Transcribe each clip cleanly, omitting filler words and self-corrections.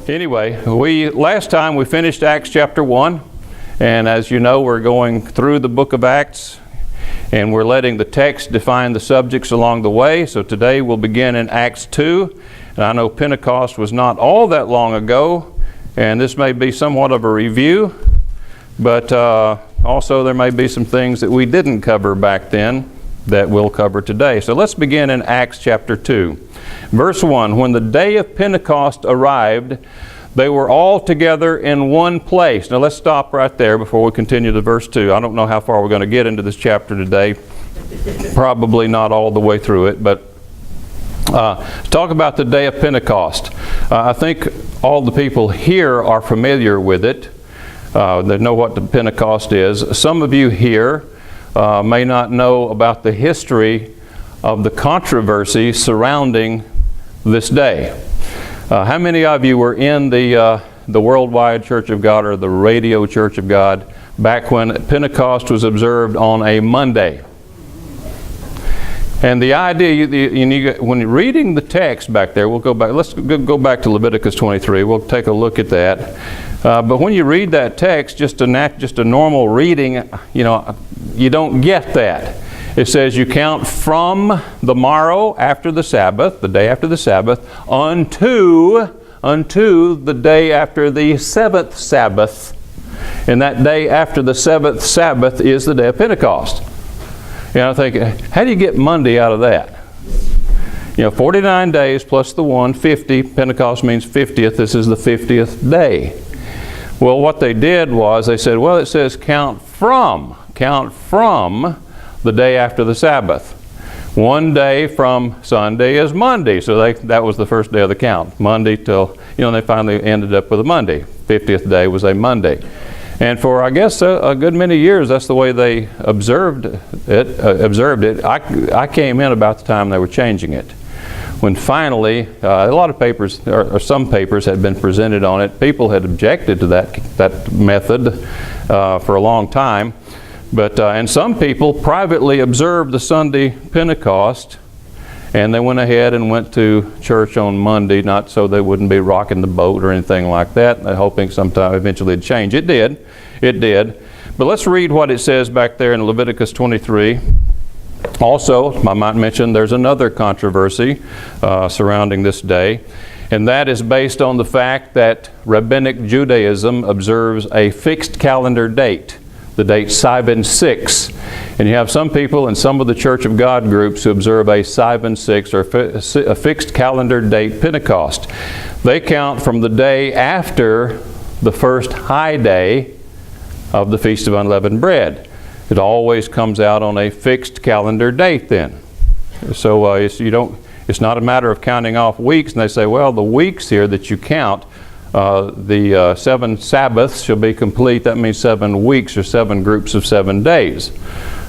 Anyway, last time we finished Acts chapter 1, and as you know, we're going through the book of Acts, and we're letting the text define the subjects along the way. So today we'll begin in Acts 2, and I know Pentecost was not all that long ago, and this may be somewhat of a review, but also there may be some things that we didn't cover back then that we'll cover today. So let's begin in Acts chapter 2. Verse 1, when the day of Pentecost arrived, they were all together in one place. Now let's stop right there before we continue to verse 2. I don't know how far we're going to get into this chapter today. Probably not all the way through it, but talk about the day of Pentecost. I think all the people here are familiar with it. They know what the Pentecost is. Some of you here may not know about the history of the controversy surrounding this day. How many of you were in the Worldwide Church of God or the Radio Church of God back when Pentecost was observed on a Monday? And the idea, when you're reading the text back there, we'll go back. Let's go back to Leviticus 23. We'll take a look at that. But when you read that text, just a normal reading, you don't get that. It says you count from the morrow after the Sabbath, the day after the Sabbath, unto the day after the seventh Sabbath. And that day after the seventh Sabbath is the day of Pentecost. I think, how do you get Monday out of that? 49 days plus the 1, 50. Pentecost means 50th. This is the 50th day. Well, what they did was they said, well, it says count from the day after the Sabbath. One day from Sunday is Monday. So that was the first day of the count. Monday till, they finally ended up with a Monday. 50th day was a Monday. And for, I guess, a good many years, that's the way they observed it. I came in about the time they were changing it. When finally, a lot of papers, or some papers had been presented on it. People had objected to that method for a long time. And some people privately observed the Sunday Pentecost, and they went ahead and went to church on Monday, not so they wouldn't be rocking the boat or anything like that, hoping sometime eventually it'd change. It did. But let's read what it says back there in Leviticus 23. Also, I might mention there's another controversy surrounding this day, and that is based on the fact that Rabbinic Judaism observes a fixed calendar date. The date Sivan 6. And you have some people in some of the Church of God groups who observe a Sivan 6 or a fixed calendar date Pentecost. They count from the day after the first high day of the Feast of Unleavened Bread. It always comes out on a fixed calendar date then. So it's not a matter of counting off weeks, and they say, well, the weeks here that you count, the 7 Sabbaths shall be complete. That means 7 weeks or 7 groups of 7 days.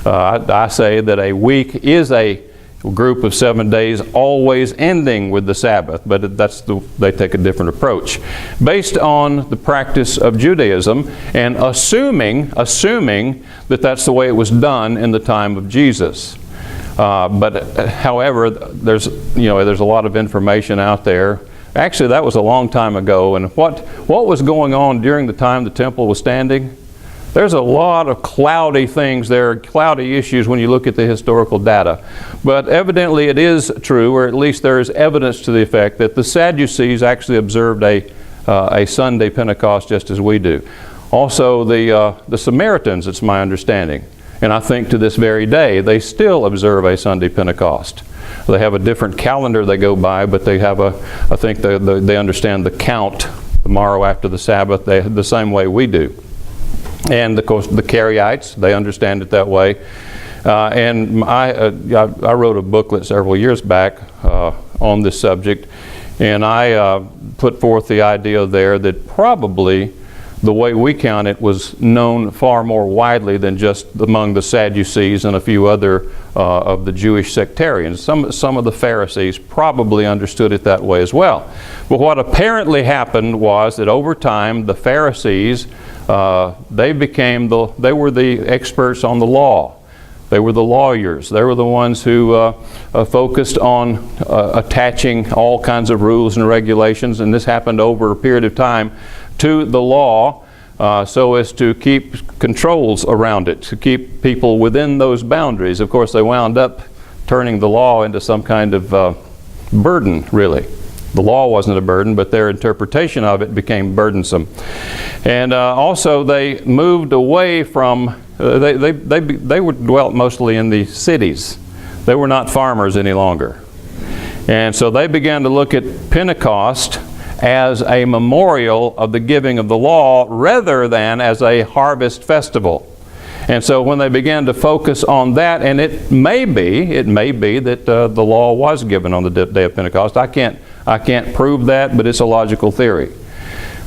I say that a week is a group of 7 days, always ending with the Sabbath, but they take a different approach. Based on the practice of Judaism and assuming that that's the way it was done in the time of Jesus. However, there's a lot of information out there. Actually, that was a long time ago, and what was going on during the time the temple was standing? There's a lot of cloudy things there, cloudy issues when you look at the historical data. But evidently it is true, or at least there is evidence to the effect that the Sadducees actually observed a Sunday Pentecost just as we do. Also the Samaritans, it's my understanding, and I think to this very day, they still observe a Sunday Pentecost. They have a different calendar they go by, but they have I think they understand the count, the morrow after the Sabbath, the same way we do. And of course the Karaites, they understand it that way. And I wrote a booklet several years back on this subject, and I put forth the idea there that probably the way we count it was known far more widely than just among the Sadducees and a few other of the Jewish sectarians. Some of the Pharisees probably understood it that way as well. But what apparently happened was that over time the Pharisees, they were the experts on the law. They were the lawyers. They were the ones who focused on attaching all kinds of rules and regulations, and this happened over a period of time, to the law, so as to keep controls around it, to keep people within those boundaries. Of course, they wound up turning the law into some kind of burden, really. The law wasn't a burden, but their interpretation of it became burdensome. And also they moved away from, they were dwelt mostly in the cities. They were not farmers any longer. And so they began to look at Pentecost as a memorial of the giving of the law rather than as a harvest festival. And so when they began to focus on that, and it may be that the law was given on the day of Pentecost. I can't prove that, but it's a logical theory.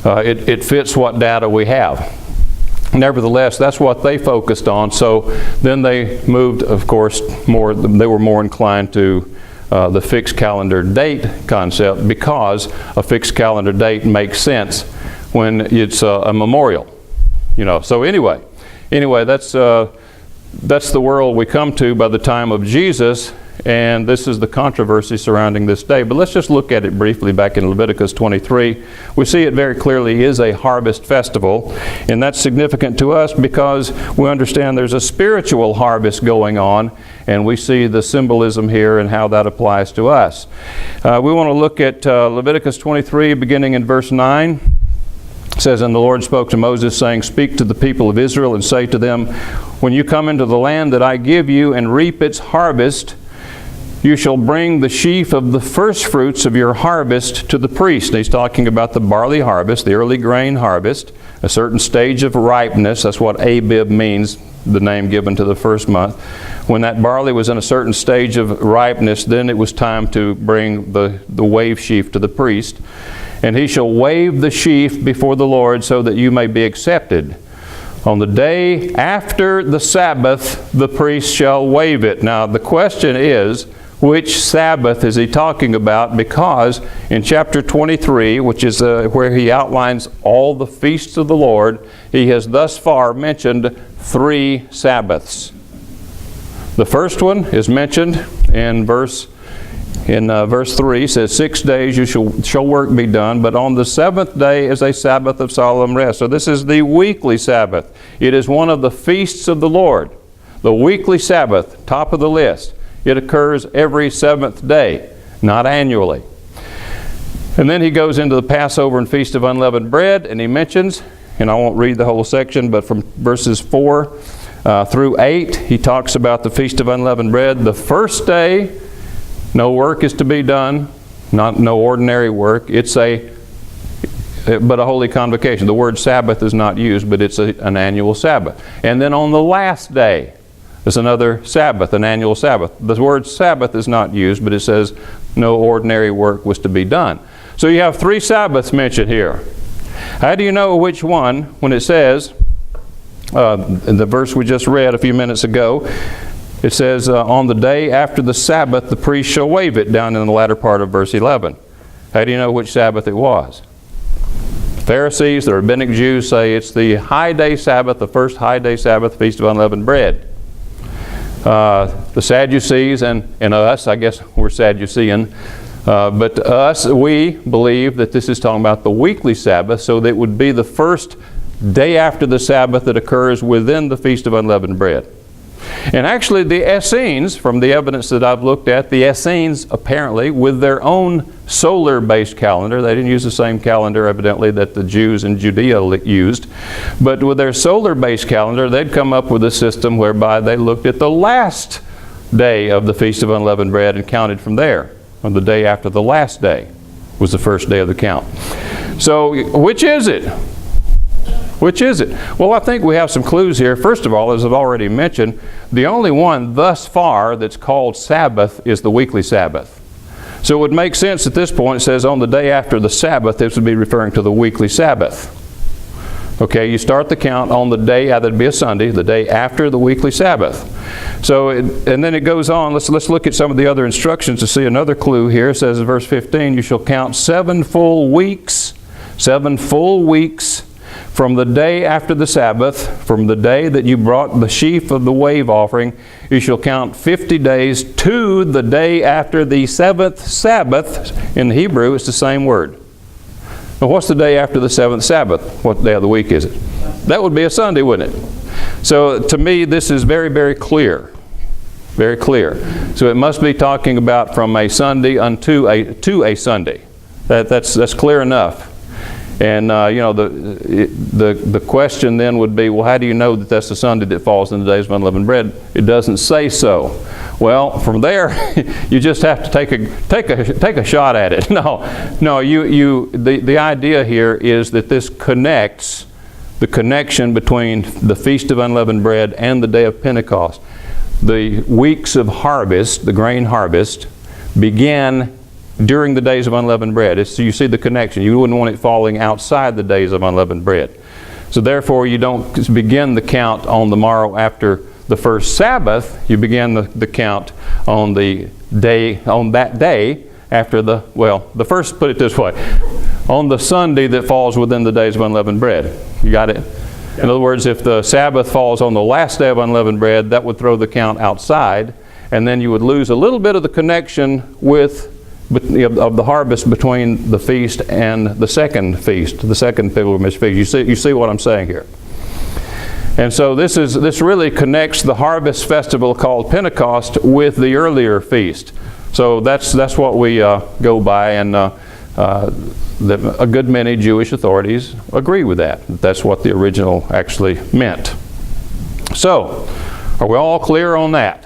It fits what data we have. Nevertheless, that's what they focused on. So then they moved, of course, they were more inclined to the fixed calendar date concept, because a fixed calendar date makes sense when it's a memorial. So anyway, that's the world we come to by the time of Jesus, and this is the controversy surrounding this day. But let's just look at it briefly back in Leviticus 23. We see it very clearly is a harvest festival, and that's significant to us because we understand there's a spiritual harvest going on, and we see the symbolism here and how that applies to us. We want to look at Leviticus 23, beginning in verse 9. It says, "And the Lord spoke to Moses, saying, Speak to the people of Israel, and say to them, When you come into the land that I give you, and reap its harvest, you shall bring the sheaf of the first fruits of your harvest to the priest." And he's talking about the barley harvest, the early grain harvest, a certain stage of ripeness. That's what Abib means, the name given to the first month. When that barley was in a certain stage of ripeness, then it was time to bring the wave sheaf to the priest. "And he shall wave the sheaf before the Lord, so that you may be accepted. On the day after the Sabbath, the priest shall wave it." Now the question is, which Sabbath is he talking about? Because in chapter 23, which is where he outlines all the feasts of the Lord, he has thus far mentioned 3 Sabbaths. The first one is mentioned in verse 3. Says, 6 days you shall work be done, but on the 7th day is a Sabbath of solemn rest. So this is the weekly Sabbath. It is one of the feasts of the Lord. The weekly Sabbath, top of the list. It occurs every 7th day, not annually. And then he goes into the Passover and Feast of Unleavened Bread, and he mentions, and I won't read the whole section, but from verses 4 through 8, he talks about the Feast of Unleavened Bread. The first day, no work is to be done, no ordinary work. It's but a holy convocation. The word Sabbath is not used, but it's an annual Sabbath. And then on the last day, there's another Sabbath, an annual Sabbath. The word Sabbath is not used, but it says no ordinary work was to be done. So you have 3 Sabbaths mentioned here. How do you know which one when it says, in the verse we just read a few minutes ago, it says, on the day after the Sabbath, the priest shall wave it, down in the latter part of verse 11. How do you know which Sabbath it was? The Pharisees, the rabbinic Jews say it's the high day Sabbath, the first high day Sabbath, Feast of Unleavened Bread. The Sadducees and us, I guess we're Sadducean, but us, we believe that this is talking about the weekly Sabbath, so that it would be the first day after the Sabbath that occurs within the Feast of Unleavened Bread. And actually the Essenes, from the evidence that I've looked at, the Essenes apparently, with their own solar-based calendar, they didn't use the same calendar evidently that the Jews in Judea used, but with their solar-based calendar, they'd come up with a system whereby they looked at the last day of the Feast of Unleavened Bread and counted from there. On the day after the last day was the first day of the count. So which is it? Which is it? Well, I think we have some clues here. First of all, as I've already mentioned, the only one thus far that's called Sabbath is the weekly Sabbath. So it would make sense at this point. It says on the day after the Sabbath, this would be referring to the weekly Sabbath. Okay, you start the count on the day, that'd be a Sunday, the day after the weekly Sabbath. So, and then it goes on. Let's look at some of the other instructions to see another clue here. It says in verse 15, you shall count 7 full weeks from the day after the Sabbath, from the day that you brought the sheaf of the wave offering, you shall count 50 days to the day after the seventh Sabbath. In the Hebrew, it's the same word. Now, what's the day after the seventh Sabbath? What day of the week is it? That would be a Sunday, wouldn't it? So, to me, this is very, very clear. Very clear. So, it must be talking about from a Sunday to a Sunday. That's clear enough. And the question then would be, well, how do you know that that's the Sunday that falls in the days of unleavened bread? It doesn't say so. Well, from there, you just have to take a shot at it. No. The idea here is that this connects the connection between the Feast of Unleavened Bread and the day of Pentecost. The weeks of harvest, the grain harvest, began during the days of unleavened bread. So you see the connection. You wouldn't want it falling outside the days of unleavened bread. So therefore, you don't begin the count on the morrow after the first Sabbath. You begin the count on that day after the first, put it this way, on the Sunday that falls within the days of unleavened bread. You got it? In other words, if the Sabbath falls on the last day of unleavened bread, that would throw the count outside, and then you would lose a little bit of the connection of the harvest between the feast and the second feast, the second pilgrimage feast. You see what I'm saying here? And so this really connects the harvest festival called Pentecost with the earlier feast. So that's what we go by, and a good many Jewish authorities agree with that. That's what the original actually meant. So, are we all clear on that?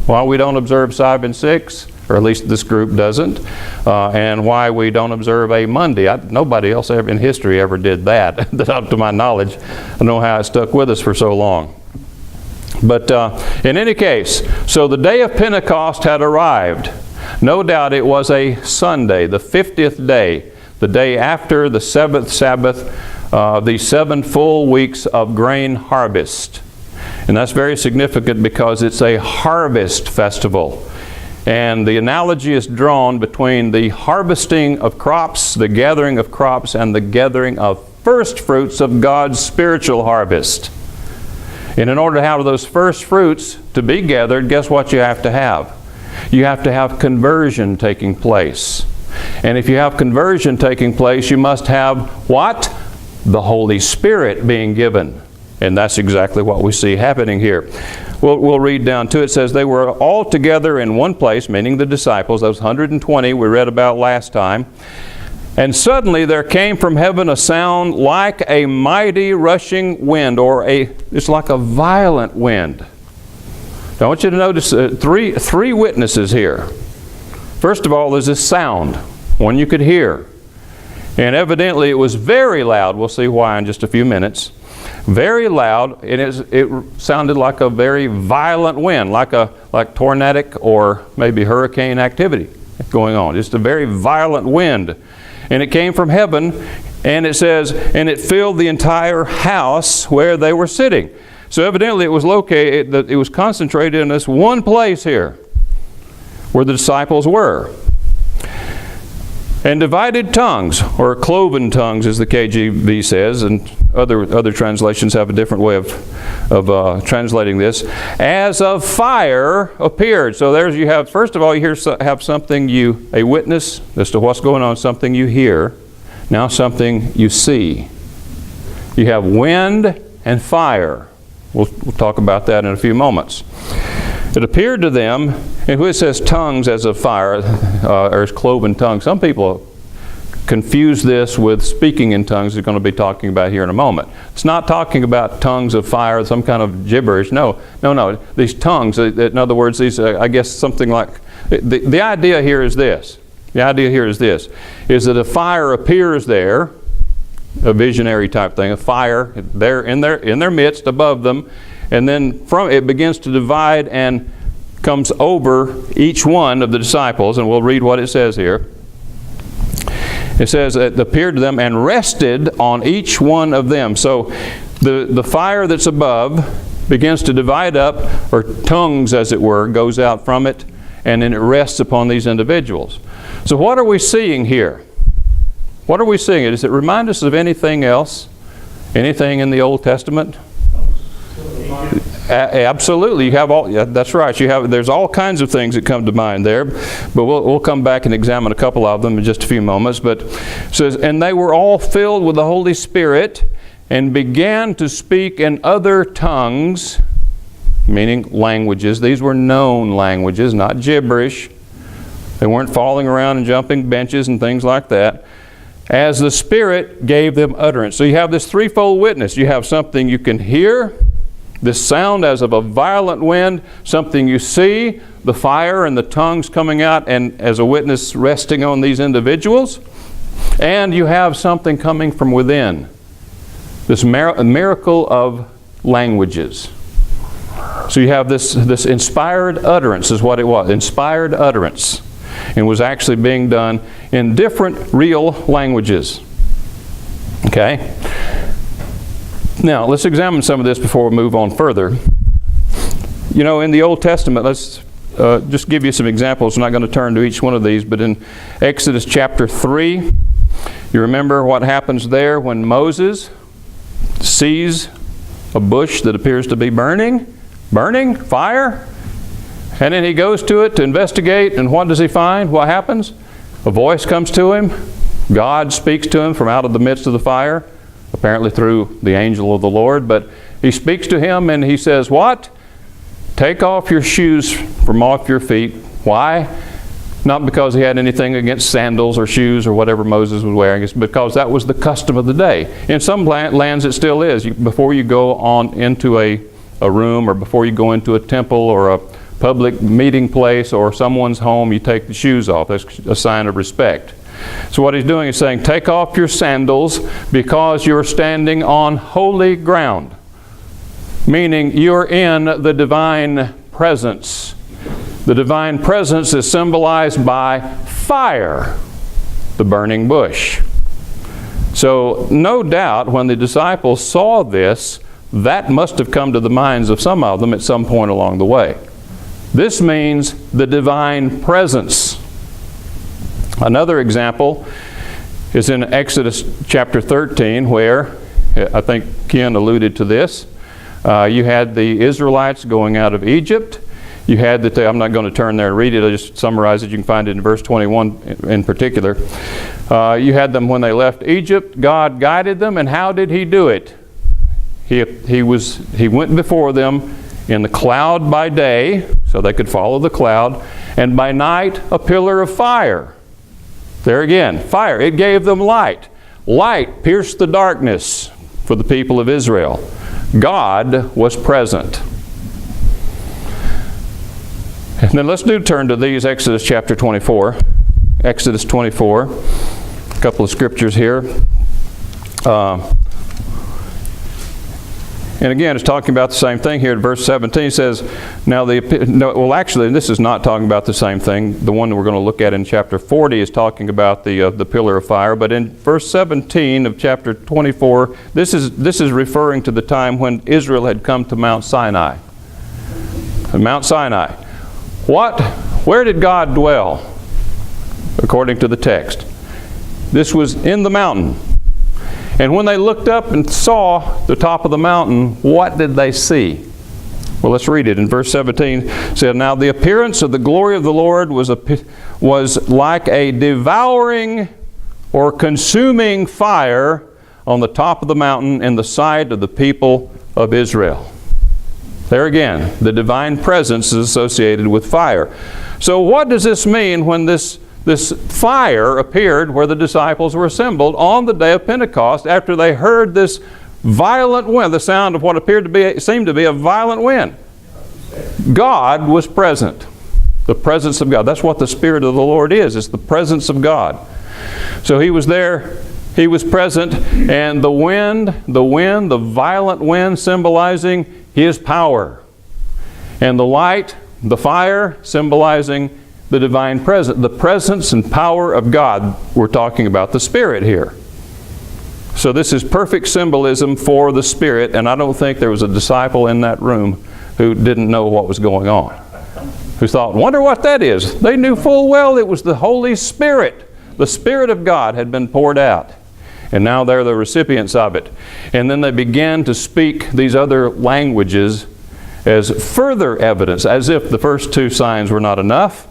Why we don't observe 5 and 6? Or at least this group doesn't, and why we don't observe a Monday. Nobody else ever in history ever did that, up to my knowledge. I don't know how it stuck with us for so long. But in any case, so the day of Pentecost had arrived. No doubt it was a Sunday, the 50th day, the day after the seventh Sabbath, the 7 full weeks of grain harvest. And that's very significant because it's a harvest festival. And the analogy is drawn between the harvesting of crops, the gathering of crops, and the gathering of first fruits of God's spiritual harvest. And in order to have those first fruits to be gathered, guess what you have to have? You have to have conversion taking place. And if you have conversion taking place, you must have what? The Holy Spirit being given. And that's exactly what we see happening here. We'll read down to it. It says, they were all together in one place, meaning the disciples, those 120 we read about last time. And suddenly there came from heaven a sound like a mighty rushing wind, it's like a violent wind. Now I want you to notice three witnesses here. First of all, there's this sound, one you could hear. And evidently it was very loud. We'll see why in just a few minutes. Very loud, and it sounded like a very violent wind, like tornadic or maybe hurricane activity going on. Just a very violent wind. And it came from heaven, and it says, and it filled the entire house where they were sitting. So evidently it was concentrated in this one place here where the disciples were. And divided tongues, or cloven tongues as the KJV says, and other translations have a different way of translating this, as of fire appeared. So there's you have, first of all, you have something a witness as to what's going on, something you hear, now something you see. You have wind and fire. We'll talk about that in a few moments. It appeared to them, and when it says tongues as of fire, or as cloven tongues, some people confuse this with speaking in tongues we're going to be talking about here in a moment. It's not talking about tongues of fire, some kind of gibberish. No. These tongues, in other words, these, I guess something like, the idea here is this. The idea here is this, is that a fire appears there, a visionary type thing, a fire there in their midst above them, and then from it begins to divide and comes over each one of the disciples, and we'll read what it says here. It says it appeared to them and rested on each one of them. So the fire that's above begins to divide up, or tongues as it were, goes out from it, and then it rests upon these individuals. So what are we seeing here? What are we seeing? Does it remind us of anything else Anything in the Old Testament? Absolutely. You have all. Yeah, that's right. There's all kinds of things that come to mind there, but we'll come back and examine a couple of them in just a few moments. But it says, and they were all filled with the Holy Spirit and began to speak in other tongues, meaning languages. These were known languages, not gibberish. They weren't falling around and jumping benches and things like that, as the Spirit gave them utterance. So you have this threefold witness. You have something you can hear, this sound as of a violent wind, something you see, the fire and the tongues coming out and as a witness resting on these individuals, and you have something coming from within, this miracle of languages. So you have this inspired utterance is what it was, inspired utterance, and was actually being done in different real languages. Okay? Now, let's examine some of this before we move on further. You know, in the Old Testament, let's just give you some examples. I'm not going to turn to each one of these, but in Exodus chapter 3, you remember what happens there when Moses sees a bush that appears to be burning, fire, and then he goes to it to investigate, and what does he find? What happens? A voice comes to him. God speaks to him from out of the midst of the fire, apparently through the angel of the Lord, but he speaks to him and he says, what? Take off your shoes from off your feet. Why? Not because he had anything against sandals or shoes or whatever Moses was wearing. It's because that was the custom of the day. In some lands it still is. Before you go on into a room, or before you go into a temple or a public meeting place or someone's home, you take the shoes off. That's a sign of respect. So what he's doing is saying, take off your sandals because you're standing on holy ground. Meaning you're in the divine presence. The divine presence is symbolized by fire, the burning bush. So no doubt when the disciples saw this, that must have come to the minds of some of them at some point along the way. This means the divine presence. Another example is in Exodus chapter 13, where, I think Ken alluded to this, you had the Israelites going out of Egypt. You had I'm not going to turn there and read it, I'll just summarize it. You can find it in verse 21 in particular. You had them when they left Egypt. God guided them, and how did He do it? He went before them in the cloud by day, so they could follow the cloud, and by night a pillar of fire. There again, fire. It gave them light. Light pierced the darkness for the people of Israel. God was present. And then let's turn to these, Exodus chapter 24. Exodus 24. A couple of scriptures here. And again, it's talking about the same thing here in verse 17. It says, actually, this is not talking about the same thing. The one that we're going to look at in chapter 40 is talking about the pillar of fire. But in verse 17 of chapter 24, this is referring to the time when Israel had come to Mount Sinai. Mount Sinai. Where did God dwell? According to the text. This was in the mountain. And when they looked up and saw the top of the mountain, what did they see? Well, let's read it. In verse 17, it said, now the appearance of the glory of the Lord was like a devouring or consuming fire on the top of the mountain in the sight of the people of Israel. There again, the divine presence is associated with fire. So what does this mean when this fire appeared where the disciples were assembled on the day of Pentecost after they heard this violent wind, the sound of what seemed to be a violent wind? God was present. The presence of God. That's what the Spirit of the Lord is. It's the presence of God. So He was there. He was present. And the violent wind symbolizing His power. And the light, the fire, symbolizing the divine presence, the presence and power of God. We're talking about the Spirit here. So this is perfect symbolism for the Spirit, and I don't think there was a disciple in that room who didn't know what was going on, who thought, wonder what that is. They knew full well it was the Holy Spirit. The Spirit of God had been poured out. And now they're the recipients of it. And then they began to speak these other languages as further evidence, as if the first two signs were not enough.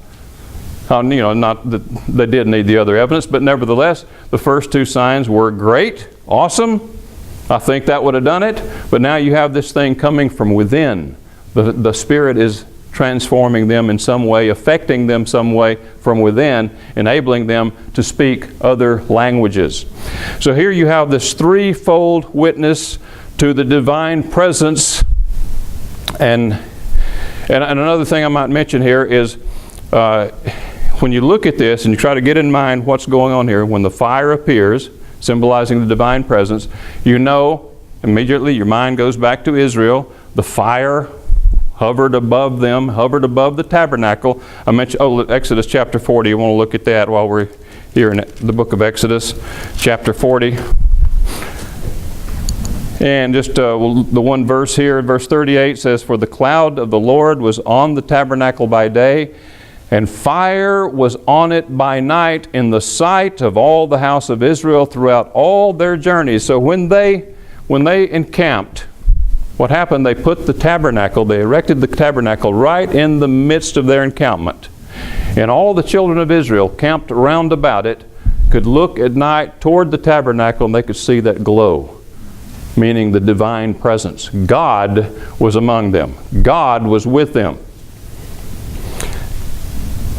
Not that they did need the other evidence, but nevertheless, the first two signs were great, awesome. I think that would have done it. But now you have this thing coming from within. The Spirit is transforming them in some way, affecting them some way from within, enabling them to speak other languages. So here you have this threefold witness to the divine presence. And another thing I might mention here is when you look at this and you try to get in mind what's going on here, when the fire appears, symbolizing the divine presence, you know immediately your mind goes back to Israel. The fire hovered above them, hovered above the tabernacle. I mentioned Exodus chapter 40. You want to look at that while we're here in the book of Exodus, chapter 40. And just the one verse here, verse 38 says, "For the cloud of the Lord was on the tabernacle by day, and fire was on it by night in the sight of all the house of Israel throughout all their journeys." So when they encamped, what happened? They put the tabernacle, they erected the tabernacle right in the midst of their encampment. And all the children of Israel camped round about it could look at night toward the tabernacle and they could see that glow, meaning the divine presence. God was among them. God was with them.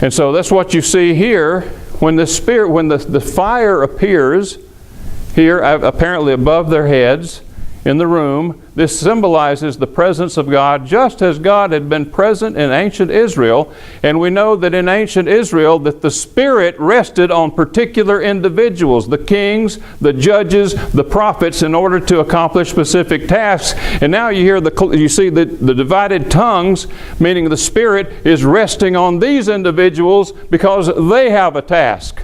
And so that's what you see here when the fire appears here, apparently above their heads in the room. This symbolizes the presence of God, just as God had been present in ancient Israel. And we know that in ancient Israel that the Spirit rested on particular individuals, the kings, the judges, the prophets, in order to accomplish specific tasks. And now you see the divided tongues, meaning the Spirit is resting on these individuals because they have a task.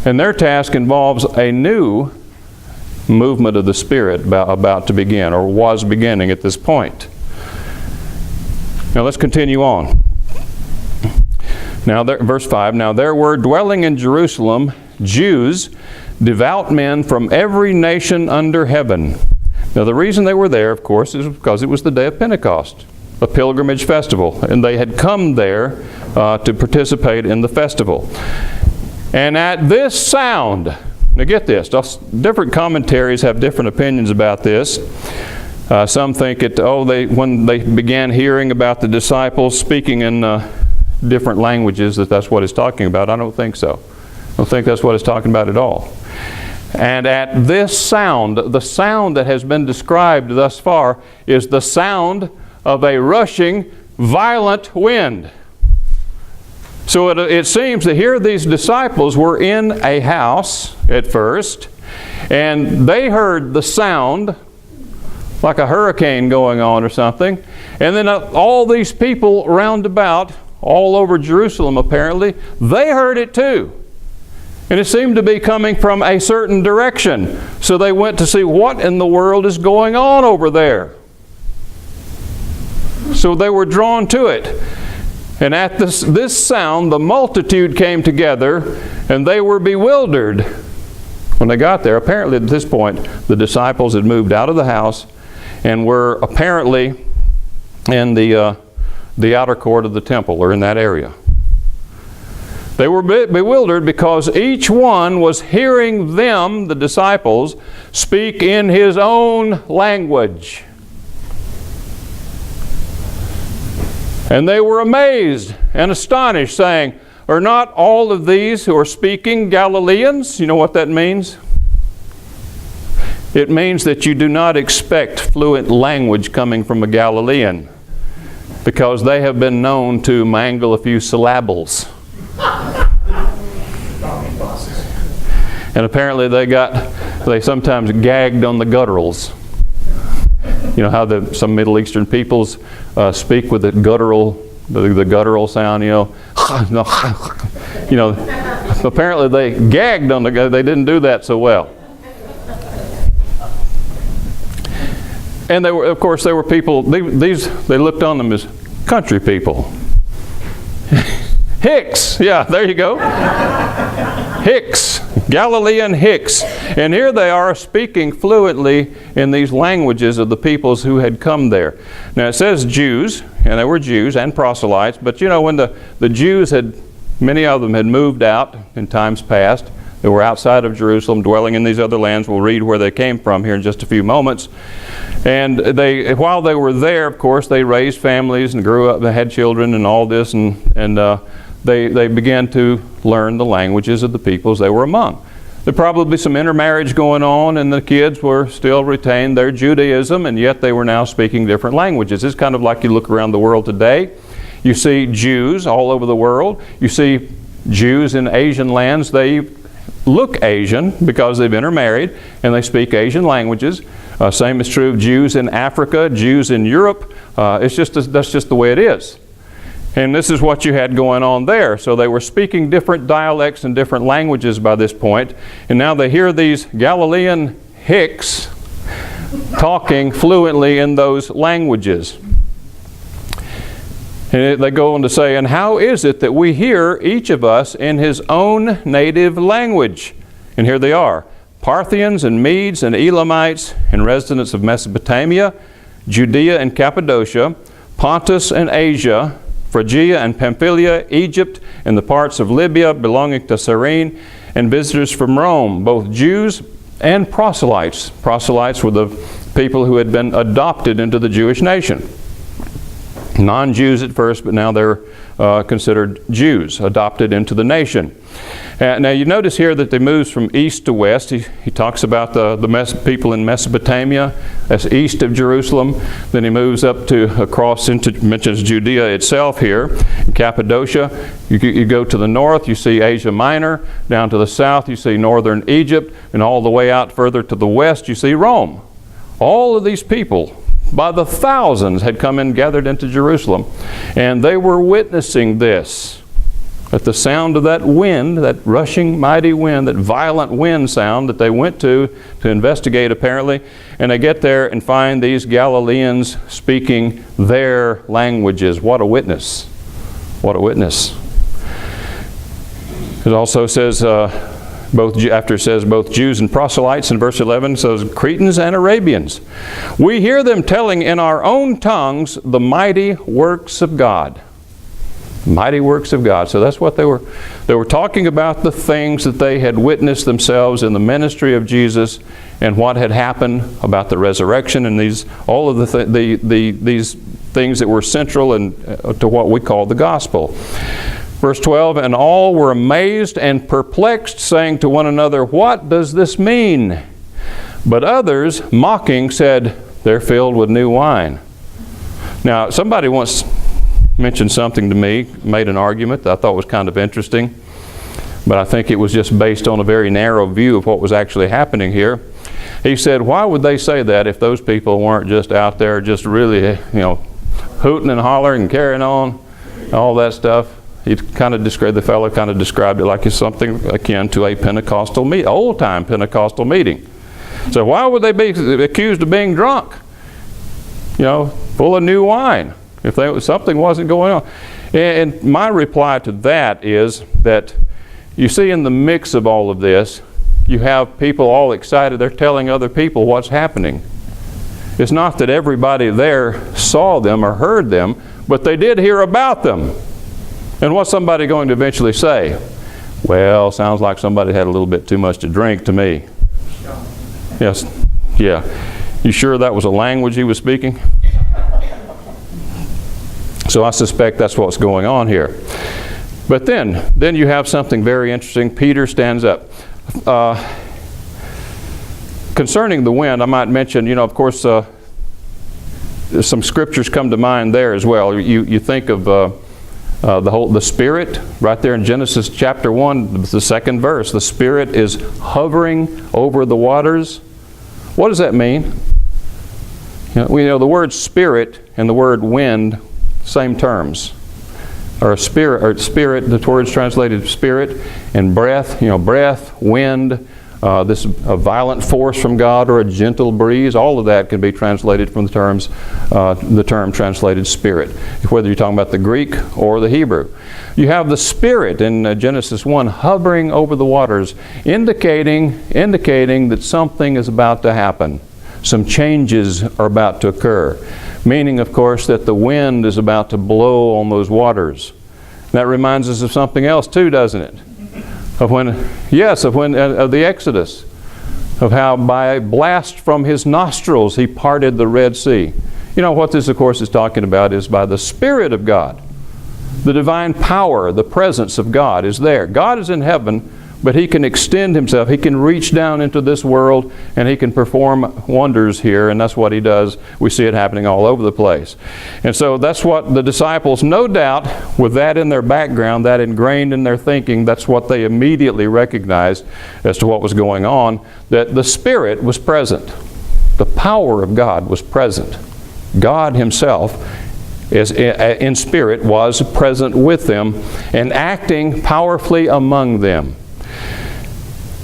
And their task involves a new movement of the Spirit about to begin, or was beginning at this point. Now let's continue on. Now verse 5, "Now there were dwelling in Jerusalem Jews, devout men from every nation under heaven." Now the reason they were there, of course, is because it was the day of Pentecost, a pilgrimage festival, and they had come there to participate in the festival. "And at this sound," now get this, different commentaries have different opinions about this. Some think when they began hearing about the disciples speaking in different languages, that's what it's talking about. I don't think so. I don't think that's what it's talking about at all. And at this sound, the sound that has been described thus far is the sound of a rushing, violent wind. So it seems that here these disciples were in a house at first, and they heard the sound like a hurricane going on or something. And then all these people round about, all over Jerusalem apparently, they heard it too. And it seemed to be coming from a certain direction. So they went to see what in the world is going on over there. So they were drawn to it. And at this sound, the multitude came together, and they were bewildered. When they got there, apparently at this point, the disciples had moved out of the house and were apparently in the outer court of the temple, or in that area. They were bewildered because each one was hearing them, the disciples, speak in his own language. And they were amazed and astonished, saying, "Are not all of these who are speaking Galileans?" You know what that means? It means that you do not expect fluent language coming from a Galilean, because they have been known to mangle a few syllables. And apparently they sometimes gagged on the gutturals. You know how some Middle Eastern peoples speak with the guttural sound, you know. Apparently they gagged on they didn't do that so well. And they were people, they looked on them as country people. Hicks, yeah, there you go. Hicks. Galilean Hicks. And here they are speaking fluently in these languages of the peoples who had come there. Now it says Jews, and they were Jews and proselytes, but you know, when the Jews many of them had moved out in times past. They were outside of Jerusalem, dwelling in these other lands. We'll read where they came from here in just a few moments. And while they were there, of course, they raised families and grew up, they had children and all this, and they began to learn the languages of the peoples they were among. There probably some intermarriage going on, and the kids were still retained their Judaism, and yet they were now speaking different languages. It's kind of like you look around the world today. You see Jews all over the world. You see Jews in Asian lands. They look Asian because they've intermarried and they speak Asian languages. Same is true of Jews in Africa, Jews in Europe. That's just the way it is. And this is what you had going on there. So they were speaking different dialects and different languages by this point. And now they hear these Galilean Hicks talking fluently in those languages. And they go on to say, and how is it that we hear each of us in his own native language? And here they are, Parthians and Medes and Elamites and residents of Mesopotamia, Judea and Cappadocia, Pontus and Asia, Phrygia and Pamphylia, Egypt and the parts of Libya belonging to Cyrene, and visitors from Rome, both Jews and proselytes. Proselytes were the people who had been adopted into the Jewish nation. Non-Jews at first, but now they're considered Jews, adopted into the nation. Now you notice here that they moves from east to west. He talks about the people in Mesopotamia, that's east of Jerusalem. Then he moves up to across into, mentions Judea itself here, Cappadocia. You go to the north, you see Asia Minor. Down to the south, you see northern Egypt. And all the way out further to the west, you see Rome. All of these people, by the thousands, had come and gathered into Jerusalem. And they were witnessing this. At the sound of that wind, that rushing mighty wind, that violent wind sound that they went to investigate apparently, and they get there and find these Galileans speaking their languages. What a witness. What a witness. It also says, after it says both Jews and proselytes, in verse 11 it says Cretans and Arabians. We hear them telling in our own tongues the mighty works of God. Mighty works of God. So that's what they were talking about, the things that they had witnessed themselves in the ministry of Jesus and what had happened about the resurrection and all of these things that were central to what we call the gospel. Verse 12, and all were amazed and perplexed, saying to one another, what does this mean? But others, mocking, said, they're filled with new wine. Now, somebody once mentioned something to me, made an argument that I thought was kind of interesting, but I think it was just based on a very narrow view of what was actually happening here. He said, why would they say that if those people weren't just out there just really, hooting and hollering and carrying on, all that stuff? The fellow kind of described it like it's something akin to a Pentecostal meeting, old-time Pentecostal meeting. So why would they be accused of being drunk? Full of new wine, if something wasn't going on. And my reply to that is that you see in the mix of all of this, you have people all excited. They're telling other people what's happening. It's not that everybody there saw them or heard them, but they did hear about them. And what's somebody going to eventually say? Well, sounds like somebody had a little bit too much to drink to me. Yes. Yeah. You sure that was a language he was speaking? So I suspect that's what's going on here. But then you have something very interesting. Peter stands up. Concerning the wind, I might mention, of course, some scriptures come to mind there as well. You think of the Spirit, right there in Genesis chapter 1, the second verse. The Spirit is hovering over the waters. What does that mean? We know the word Spirit and the word wind, same terms. Or spirit, the word's translated spirit, and breath, breath, wind, this a violent force from God or a gentle breeze. All of that can be translated from the term translated spirit, whether you're talking about the Greek or the Hebrew. You have the Spirit in Genesis 1 hovering over the waters, indicating that something is about to happen. Some changes are about to occur. Meaning, of course, that the wind is about to blow on those waters. That reminds us of something else too, doesn't it? Of the Exodus, of how by a blast from his nostrils he parted the Red Sea. You know what this, of course, is talking about is by the Spirit of God. The divine power, the presence of God is there. God is in heaven, but he can extend himself. He can reach down into this world and he can perform wonders here, and that's what he does. We see it happening all over the place. And so that's what the disciples, no doubt, with that in their background, that ingrained in their thinking, that's what they immediately recognized as to what was going on, that the Spirit was present. The power of God was present. God himself in spirit was present with them and acting powerfully among them.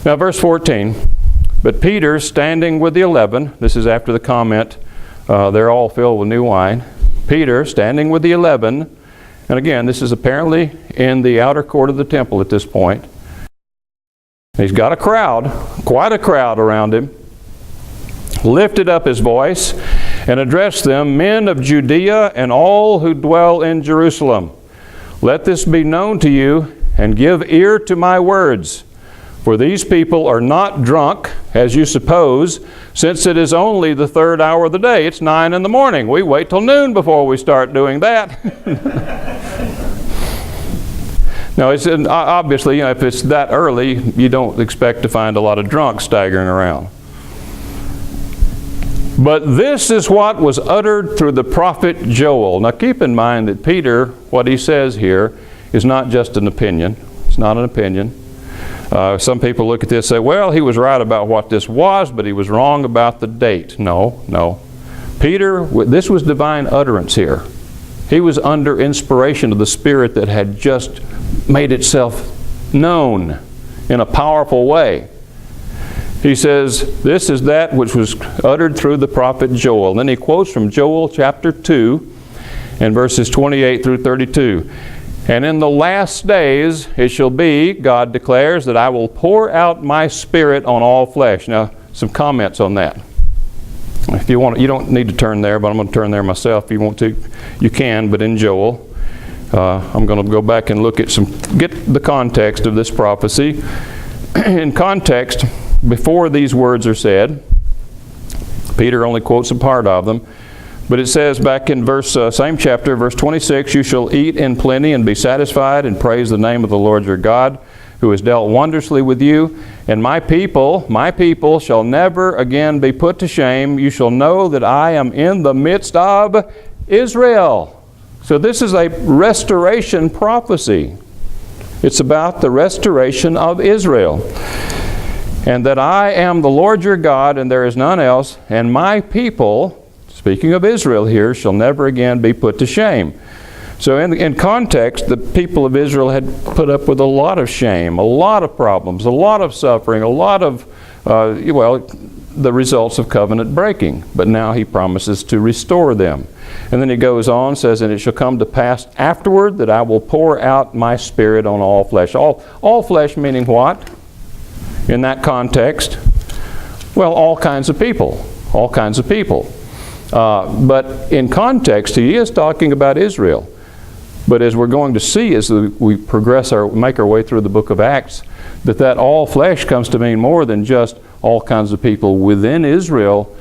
Now verse 14, but Peter standing with the 11, this is after the comment, they're all filled with new wine. Peter standing with the 11, and again this is apparently in the outer court of the temple at this point. He's got a crowd, quite a crowd around him, lifted up his voice and addressed them, men of Judea and all who dwell in Jerusalem. Let this be known to you, and give ear to my words. For these people are not drunk, as you suppose, since it is only the third hour of the day. It's 9 in the morning. We wait till noon before we start doing that. Now, obviously, if it's that early, you don't expect to find a lot of drunks staggering around. But this is what was uttered through the prophet Joel. Now keep in mind that Peter, what he says here, is not just an opinion. It's not an opinion. Some people look at this and say, well, he was right about what this was, but he was wrong about the date. No. Peter, this was divine utterance here. He was under inspiration of the Spirit that had just made itself known in a powerful way. He says, this is that which was uttered through the prophet Joel. And then he quotes from Joel chapter 2 and verses 28 through 32. And in the last days it shall be, God declares, that I will pour out my Spirit on all flesh. Now, some comments on that. If you want, you don't need to turn there, but I'm going to turn there myself. If you want to, you can, but in Joel. I'm going to go back and look at get the context of this prophecy. In context, before these words are said, Peter only quotes a part of them, but it says back in same chapter, verse 26, you shall eat in plenty and be satisfied and praise the name of the Lord your God, who has dealt wondrously with you. And my people shall never again be put to shame. You shall know that I am in the midst of Israel. So this is a restoration prophecy. It's about the restoration of Israel. And that I am the Lord your God, and there is none else, and my people, speaking of Israel here, shall never again be put to shame. So in context, the people of Israel had put up with a lot of shame, a lot of problems, a lot of suffering, a lot of, the results of covenant breaking. But now he promises to restore them. And then he goes on, says, and it shall come to pass afterward that I will pour out my Spirit on all flesh. All flesh meaning what? In that context, well, all kinds of people. All kinds of people. But in context, he is talking about Israel. But as we're going to see as we make our way through the book of Acts, that all flesh comes to mean more than just all kinds of people within Israel.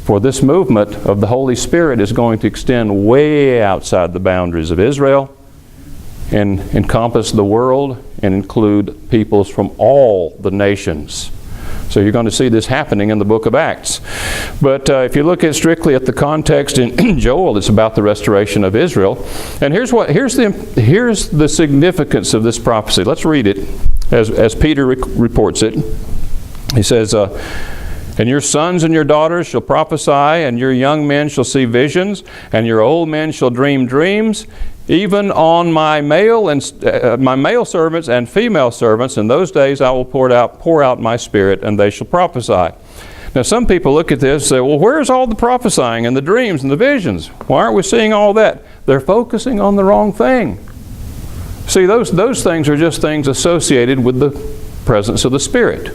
For this movement of the Holy Spirit is going to extend way outside the boundaries of Israel and encompass the world and include peoples from all the nations. So you're going to see this happening in the book of Acts. But if you look strictly at the context in Joel, it's about the restoration of Israel. And here's the significance of this prophecy. Let's read it as Peter reports it. He says, and your sons and your daughters shall prophesy, and your young men shall see visions, and your old men shall dream dreams. even on my male servants and female servants. In those days I will pour out my Spirit, and they shall prophesy. Now some people look at this and say, well, where's all the prophesying and the dreams and the visions? Why aren't we seeing all that? They're focusing on the wrong thing. See, those things are just things associated with the presence of the Spirit.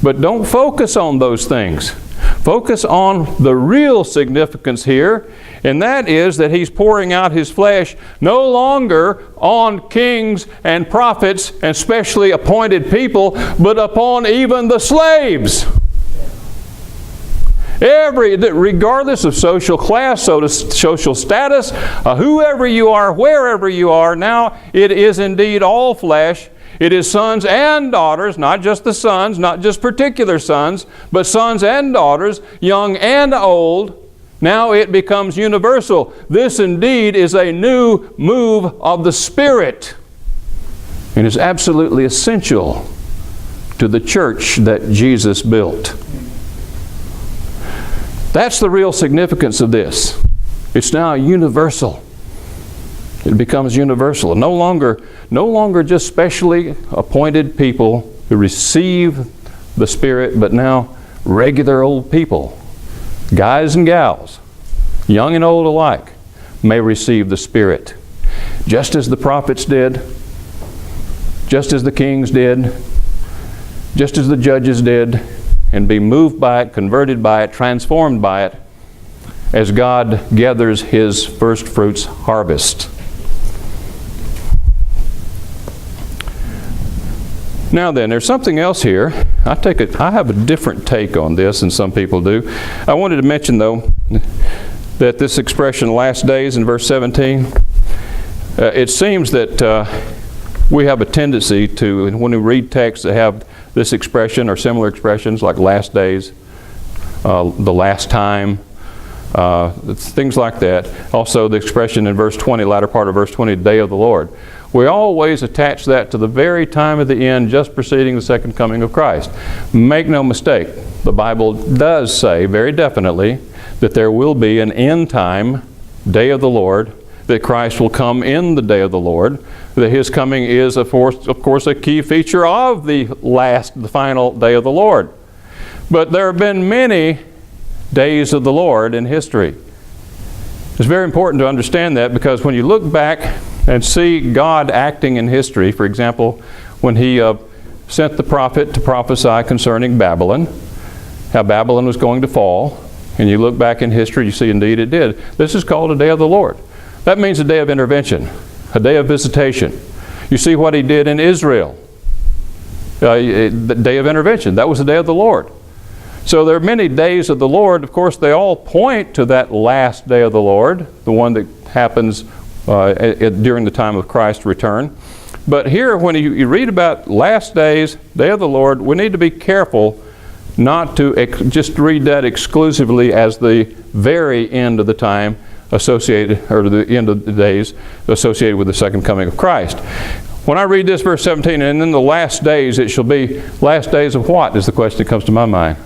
But don't focus on those things. Focus on the real significance here, and that is that He's pouring out His flesh no longer on kings and prophets and specially appointed people, but upon even the slaves. Regardless of social class, social status, whoever you are, wherever you are, now it is indeed all flesh. It is sons and daughters, not just the sons, not just particular sons, but sons and daughters, young and old. Now it becomes universal. This indeed is a new move of the Spirit, and is absolutely essential to the church that Jesus built. That's the real significance of this. It's now universal. It becomes universal. No longer just specially appointed people who receive the Spirit, but now regular old people, guys and gals, young and old alike, may receive the Spirit. Just as the prophets did, just as the kings did, just as the judges did, and be moved by it, converted by it, transformed by it, as God gathers His first fruits harvest. Now then, there's something else here. I have a different take on this than some people do. I wanted to mention, though, that this expression, last days, in verse 17, it seems that we have a tendency to, when we read texts that have this expression or similar expressions like last days, the last time, things like that. Also the expression in verse 20, latter part of verse 20, day of the Lord. We always attach that to the very time of the end, just preceding the second coming of Christ. Make no mistake, the Bible does say very definitely that there will be an end time, day of the Lord, that Christ will come in the day of the Lord, that His coming is, of course, a key feature of the final day of the Lord. But there have been many days of the Lord in history. It's very important to understand that, because when you look back and see God acting in history, for example, when He sent the prophet to prophesy concerning Babylon, how Babylon was going to fall, and you look back in history, you see indeed it did. This is called a day of the Lord. That means a day of intervention, a day of visitation. You see what He did in Israel, the day of intervention. That was the day of the Lord. So there are many days of the Lord. Of course, they all point to that last day of the Lord, the one that happens during the time of Christ's return. But here, when you read about last days, day of the Lord, we need to be careful not to just read that exclusively as the very end of the time associated, or the end of the days associated with the second coming of Christ. When I read this verse 17, and in the last days it shall be, last days of what is the question that comes to my mind.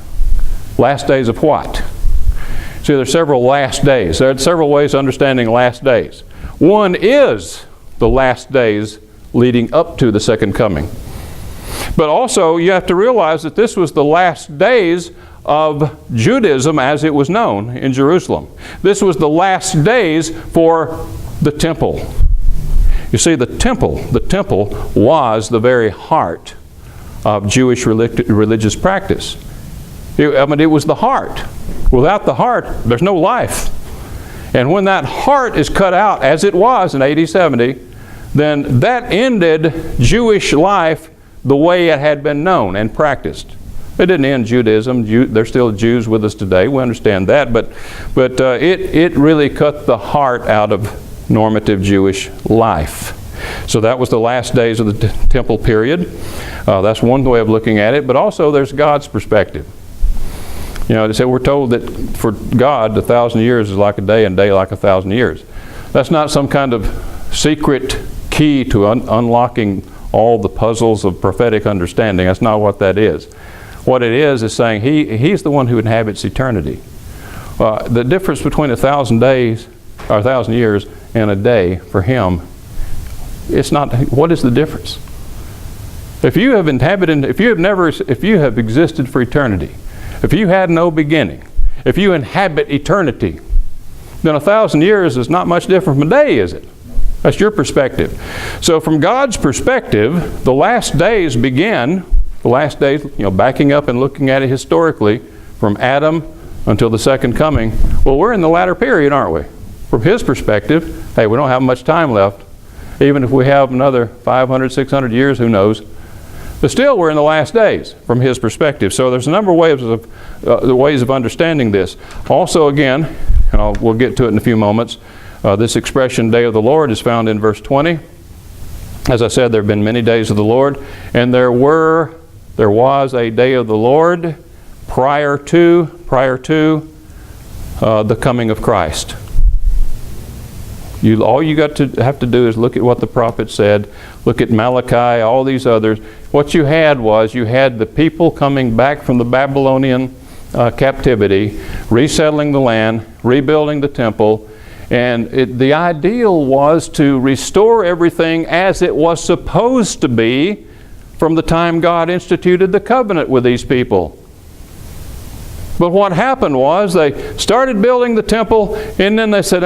Last days of what? See, there are several last days. There are several ways of understanding last days. One is the last days leading up to the second coming. But also you have to realize that this was the last days of Judaism as it was known in Jerusalem. This was the last days for the temple. You see, the temple was the very heart of Jewish religious practice. It was the heart. Without the heart, there's no life. And when that heart is cut out, as it was in AD 70, then that ended Jewish life the way it had been known and practiced. It didn't end Judaism. There's still Jews with us today. We understand that. But it really cut the heart out of normative Jewish life. So that was the last days of the temple period. That's one way of looking at it. But also there's God's perspective. You know, we're told that for God, 1,000 years is like a day, and a day like 1,000 years. That's not some kind of secret key to unlocking all the puzzles of prophetic understanding. That's not what that is. What it is saying He's the one who inhabits eternity. The difference between 1,000 days, or 1,000 years, and a day for Him, it's not, what is the difference? If you have inhabited, if you have existed for eternity, if you had no beginning, if you inhabit eternity, then 1,000 years is not much different from a day, is it? That's your perspective. So from God's perspective, the last days begin, backing up and looking at it historically, from Adam until the second coming. Well, we're in the latter period, aren't we? From His perspective, hey, we don't have much time left. Even if we have another 500, 600 years, who knows? But still, we're in the last days from His perspective. So there's a number of ways of understanding this. Also, again, and we'll get to it in a few moments, this expression, day of the Lord, is found in verse 20. As I said, there have been many days of the Lord, and there was a day of the Lord prior to the coming of Christ. All you have to do is look at what the prophet said, look at Malachi, all these others. What you had the people coming back from the Babylonian captivity, resettling the land, rebuilding the temple, and the ideal was to restore everything as it was supposed to be from the time God instituted the covenant with these people. But what happened was they started building the temple, and then they said,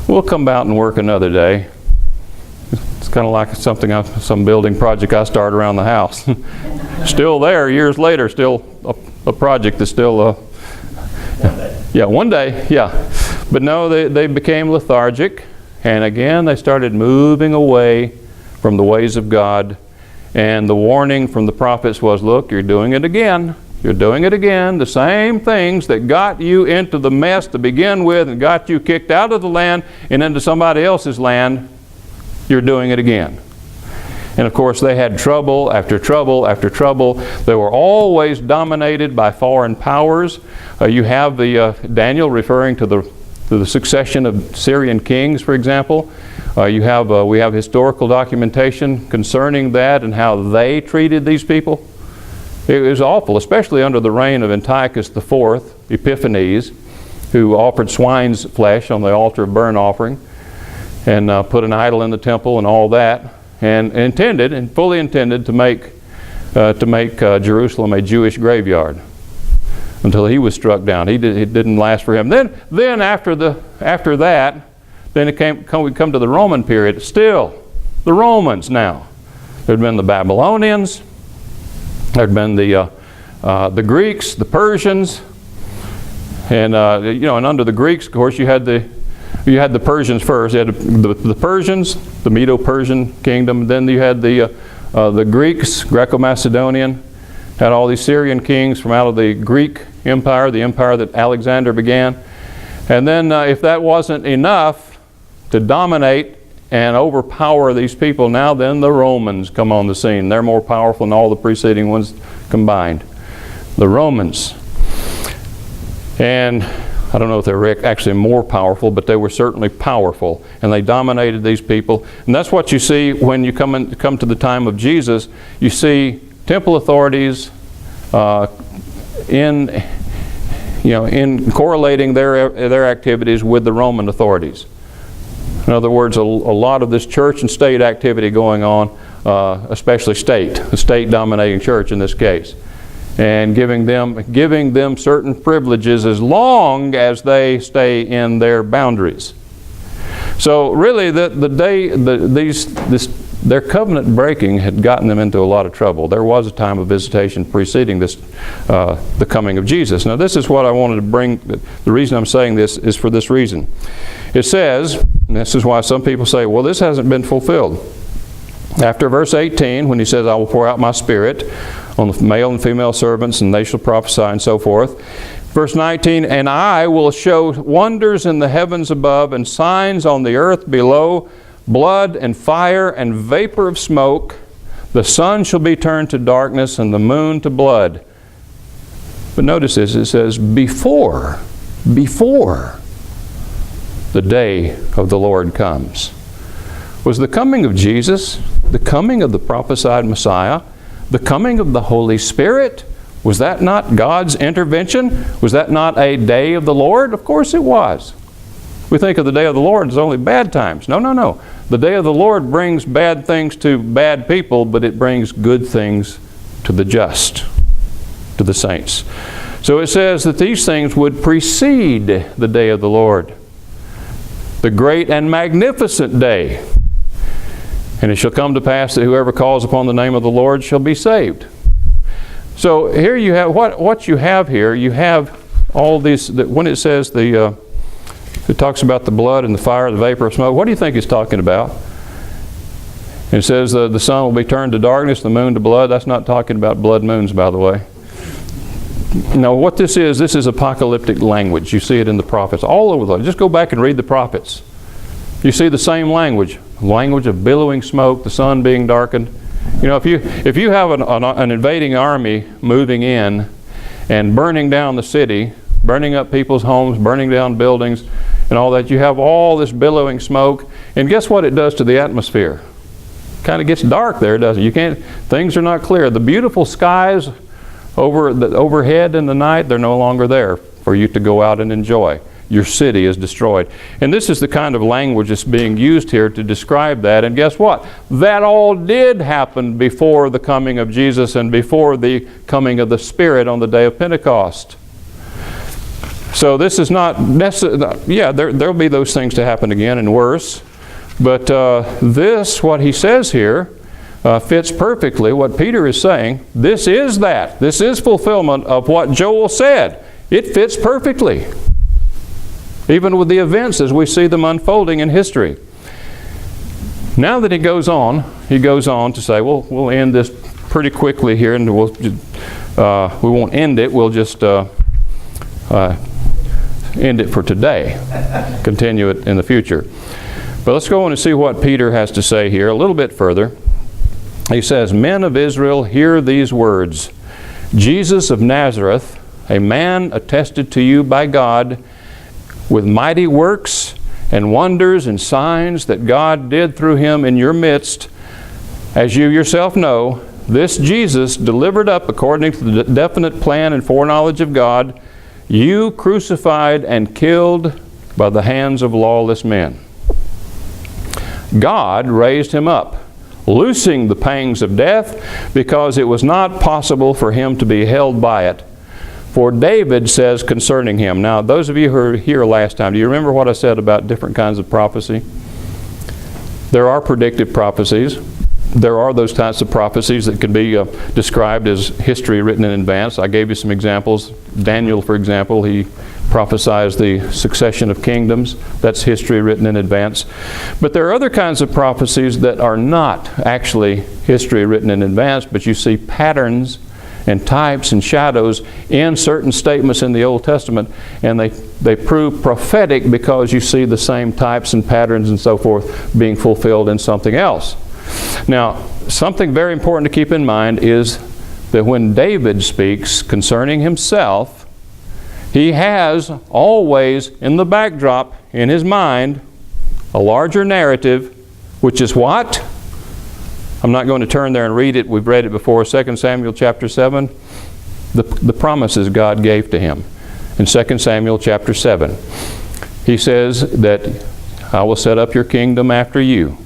we'll come out and work another day. It's kind of like some building project I started around the house. Still there years later, still a project that's still one day. But no, they became lethargic, and again they started moving away from the ways of God. And the warning from the prophets was, look, you're doing it again. You're doing it again. The same things that got you into the mess to begin with and got you kicked out of the land and into somebody else's land, you're doing it again. And of course, they had trouble after trouble after trouble. They were always dominated by foreign powers. You have Daniel referring to the succession of Syrian kings, for example. We have historical documentation concerning that and how they treated these people. It was awful, especially under the reign of Antiochus IV, Epiphanes, who offered swine's flesh on the altar of burnt offering and put an idol in the temple and all that, and fully intended to make Jerusalem a Jewish graveyard until he was struck down. It didn't last for him. Then after that, then we come to the Roman period. Still, the Romans now. There had been the Babylonians. There had been the Greeks, the Persians, and and under the Greeks, of course, you had the Persians first. You had the Persians, the Medo-Persian kingdom. Then you had the Greeks, Greco-Macedonian. Had all these Syrian kings from out of the Greek Empire, the empire that Alexander began. And then, if that wasn't enough to dominate and overpower these people, now then the Romans come on the scene. They're more powerful than all the preceding ones combined. The Romans. And I don't know if they were actually more powerful, but they were certainly powerful. And they dominated these people. And that's what you see when you come to the time of Jesus. You see temple authorities in correlating their activities with the Roman authorities. In other words, a lot of this church and state activity going on, especially the state dominating church in this case, and giving them certain privileges as long as they stay in their boundaries. So really, their covenant breaking had gotten them into a lot of trouble. There was a time of visitation preceding this, the coming of Jesus. Now, this is what I wanted to bring. The reason I'm saying this is for this reason. It says, and this is why some people say, well, this hasn't been fulfilled. After verse 18, when he says, I will pour out my Spirit on the male and female servants, and they shall prophesy, and so forth. Verse 19, and I will show wonders in the heavens above, and signs on the earth below, blood and fire and vapor of smoke. The sun shall be turned to darkness, and the moon to blood. But notice this, it says, before the day of the Lord comes. Was the coming of Jesus, the coming of the prophesied Messiah, the coming of the Holy Spirit, was that not God's intervention? Was that not a day of the Lord? Of course it was. We think of the day of the Lord as only bad times. No, no, no. The day of the Lord brings bad things to bad people, but it brings good things to the just, to the saints. So it says that these things would precede the day of the Lord, the great and magnificent day. And it shall come to pass that whoever calls upon the name of the Lord shall be saved. So here you have, what you have here, you have all these, when it says it talks about the blood and the fire, the vapor of smoke, what do you think it's talking about? It says the sun will be turned to darkness, the moon to blood. That's not talking about blood moons, by the way. No, what this is apocalyptic language. You see it in the prophets all over the place. Just go back and read the prophets. You see the same language of billowing smoke, the sun being darkened. You know, if you have an invading army moving in and burning down the city, burning up people's homes, burning down buildings, and all that, you have all this billowing smoke, and guess what it does to the atmosphere? Kind of gets dark there, doesn't it? Things are not clear. The beautiful skies overhead in the night, they're no longer there for you to go out and enjoy. Your city is destroyed. And this is the kind of language that's being used here to describe that. And guess what? That all did happen before the coming of Jesus and before the coming of the Spirit on the day of Pentecost. So this is not necessary. Yeah, there'll be those things to happen again and worse. But what he says here, fits perfectly what Peter is saying. This is that. This is fulfillment of what Joel said. It fits perfectly, even with the events as we see them unfolding in history. Now that he goes on to say, well, we'll end this pretty quickly here, and we won't end it. We'll just end it for today. Continue it in the future. But let's go on and see what Peter has to say here a little bit further. He says, "Men of Israel, hear these words. Jesus of Nazareth, a man attested to you by God with mighty works and wonders and signs that God did through him in your midst, as you yourself know, this Jesus delivered up according to the definite plan and foreknowledge of God, you crucified and killed by the hands of lawless men. God raised him up, loosing the pangs of death, because it was not possible for him to be held by it. For David says concerning him." Now, those of you who were here last time, do you remember what I said about different kinds of prophecy? There are predictive prophecies. There are those types of prophecies that can be described as history written in advance. I gave you some examples. Daniel, for example, he prophesies the succession of kingdoms. That's history written in advance. But there are other kinds of prophecies that are not actually history written in advance, but you see patterns and types and shadows in certain statements in the Old Testament, and they prove prophetic because you see the same types and patterns and so forth being fulfilled in something else. Now, something very important to keep in mind is that when David speaks concerning himself, he has always in the backdrop in his mind a larger narrative, which is what? I'm not going to turn there and read it. We've read it before. 2 Samuel chapter 7, the promises God gave to him. In 2 Samuel chapter 7, he says that I will set up your kingdom after you.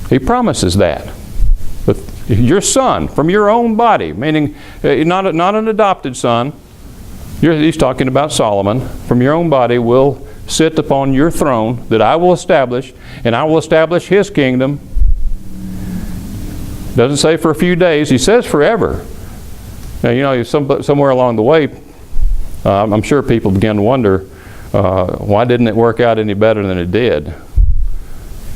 He promises that. But your son, from your own body, meaning not an adopted son, he's talking about Solomon, from your own body will sit upon your throne that I will establish, and I will establish his kingdom. Doesn't say for a few days, he says forever. Now, you know, somewhere along the way, I'm sure people began to wonder, why didn't it work out any better than it did?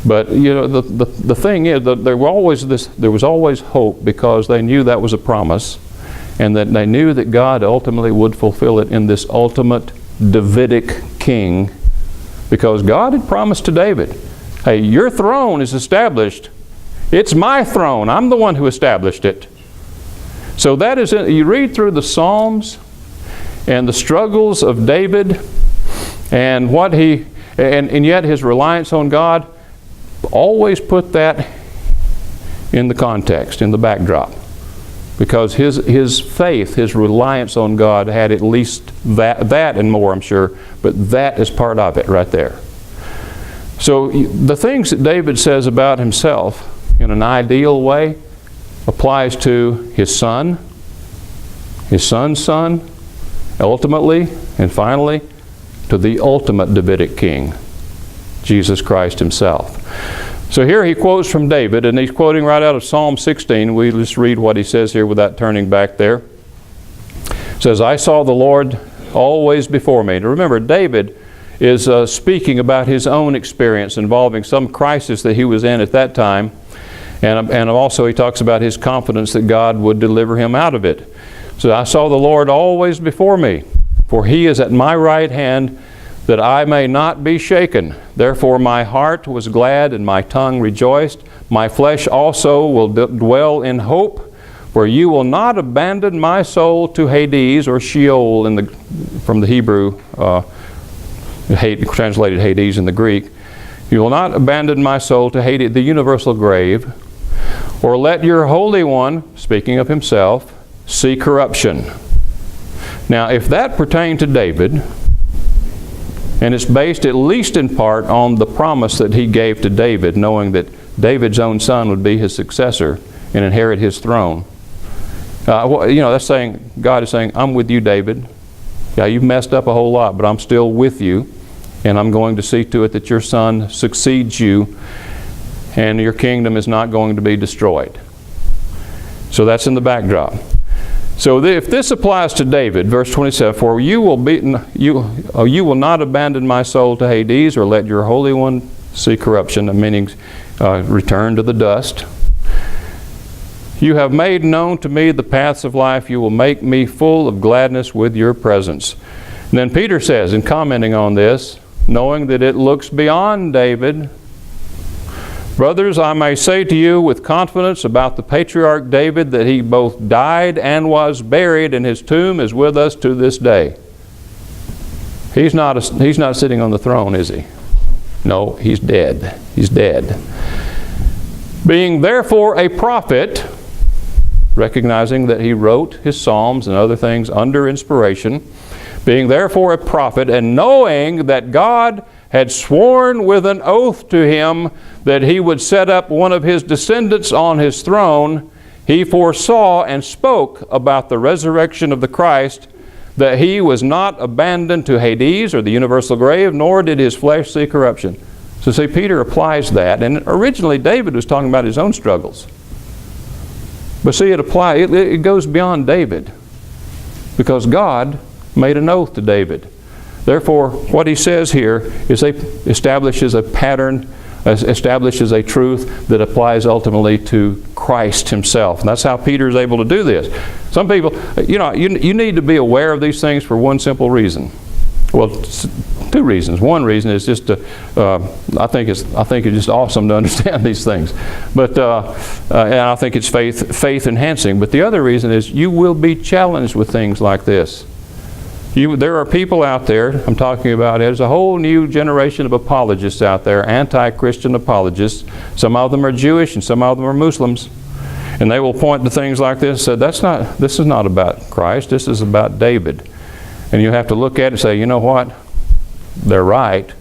But you know, the thing is that there was always hope, because they knew that was a promise, and that they knew that God ultimately would fulfill it in this ultimate Davidic king, because God had promised to David, hey, your throne is established. It's my throne. I'm the one who established it. So that is it. You read through the Psalms and the struggles of David, and and yet his reliance on God. Always put that in the context, in the backdrop, because his faith, his reliance on God had at least that and more, I'm sure, but that is part of it right there. So the things that David says about himself in an ideal way applies to his son, his son's son, ultimately and finally to the ultimate Davidic king, Jesus Christ himself. So here he quotes from David, and he's quoting right out of Psalm 16. We just read what he says here without turning back there. It says, I saw the Lord always before me. Now remember, David is speaking about his own experience involving some crisis that he was in at that time. And also he talks about his confidence that God would deliver him out of it. So I saw the Lord always before me, for he is at my right hand, that I may not be shaken. Therefore my heart was glad and my tongue rejoiced. My flesh also will dwell in hope, for you will not abandon my soul to Hades, or Sheol from the Hebrew, translated Hades in the Greek. You will not abandon my soul to Hades, the universal grave, or let your Holy One, speaking of himself, see corruption. Now, if that pertained to David, and it's based at least in part on the promise that he gave to David, knowing that David's own son would be his successor and inherit his throne. That's saying, God is saying, I'm with you, David. Yeah, you've messed up a whole lot, but I'm still with you, and I'm going to see to it that your son succeeds you, and your kingdom is not going to be destroyed. So that's in the backdrop. So if this applies to David, verse 27, for you will not abandon my soul to Hades, or let your Holy One see corruption, meaning return to the dust. You have made known to me the paths of life. You will make me full of gladness with your presence. And then Peter says, in commenting on this, knowing that it looks beyond David, brothers, I may say to you with confidence about the patriarch David that he both died and was buried, and his tomb is with us to this day. He's not sitting on the throne, is he? No, he's dead. He's dead. Being therefore a prophet, recognizing that he wrote his Psalms and other things under inspiration, being therefore a prophet, and knowing that God had sworn with an oath to him that he would set up one of his descendants on his throne, he foresaw and spoke about the resurrection of the Christ, that he was not abandoned to Hades, or the universal grave, nor did his flesh see corruption. So see, Peter applies that, and originally David was talking about his own struggles. But see, it goes beyond David, because God made an oath to David. Therefore, what he says here is establishes a pattern, establishes a truth that applies ultimately to Christ himself. And that's how Peter is able to do this. Some people, you need to be aware of these things for one simple reason. Well, two reasons. One reason is just I think it's just awesome to understand these things, but and I think it's faith enhancing. But the other reason is you will be challenged with things like this. There are people out there, I'm talking about, there's a whole new generation of apologists out there, anti-Christian apologists. Some of them are Jewish and some of them are Muslims. And they will point to things like this and say, this is not about Christ, this is about David. And you have to look at it and say, you know what? They're right.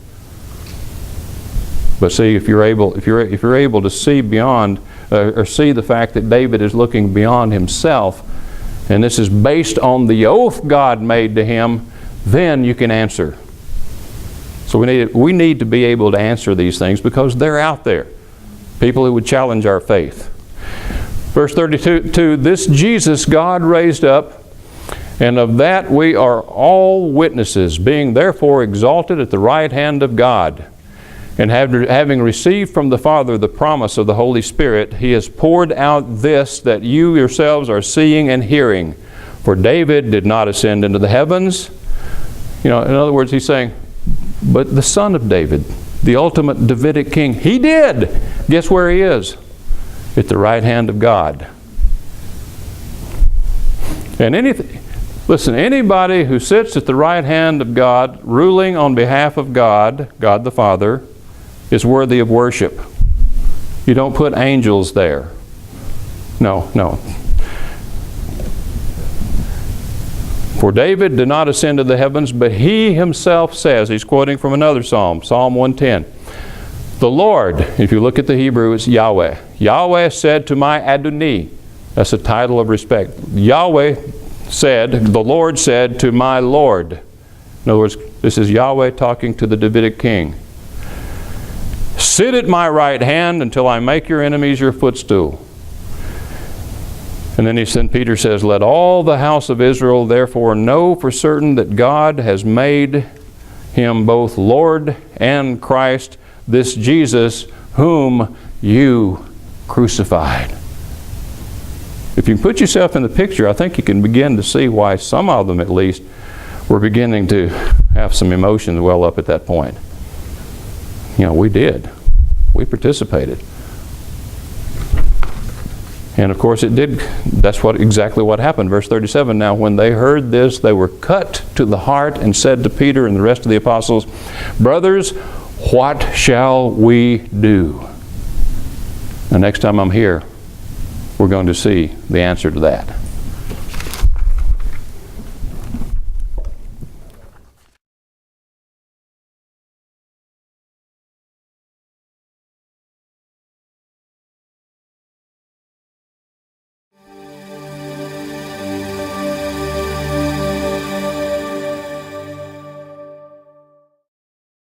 But see, if you're able to see beyond, or see the fact that David is looking beyond himself, and this is based on the oath God made to him, then you can answer. So we need to be able to answer these things because they're out there. People who would challenge our faith. Verse 32, this Jesus God raised up, and of that we are all witnesses, being therefore exalted at the right hand of God. And having received from the Father the promise of the Holy Spirit, he has poured out this that you yourselves are seeing and hearing. For David did not ascend into the heavens. In other words, he's saying, but the son of David, the ultimate Davidic king, he did. Guess where he is? At the right hand of God. And anybody who sits at the right hand of God, ruling on behalf of God, God the Father, is worthy of worship. You don't put angels there. No. For David did not ascend to the heavens, but he himself says, he's quoting from another psalm, Psalm 110, The Lord, if you look at the Hebrew, it's Yahweh. Yahweh said to my Adonai. That's a title of respect. Yahweh said, the Lord said to my Lord. In other words, this is Yahweh talking to the Davidic king. Sit at my right hand until I make your enemies your footstool. And then Peter says, let all the house of Israel therefore know for certain that God has made him both Lord and Christ, this Jesus whom you crucified. If you put yourself in the picture, I think you can begin to see why some of them at least were beginning to have some emotions well up at that point. You know, we did. We participated. And of course it did. That's exactly what happened. Verse 37, now when they heard this, they were cut to the heart and said to Peter and the rest of the apostles, brothers, what shall we do? The next time I'm here, we're going to see the answer to that.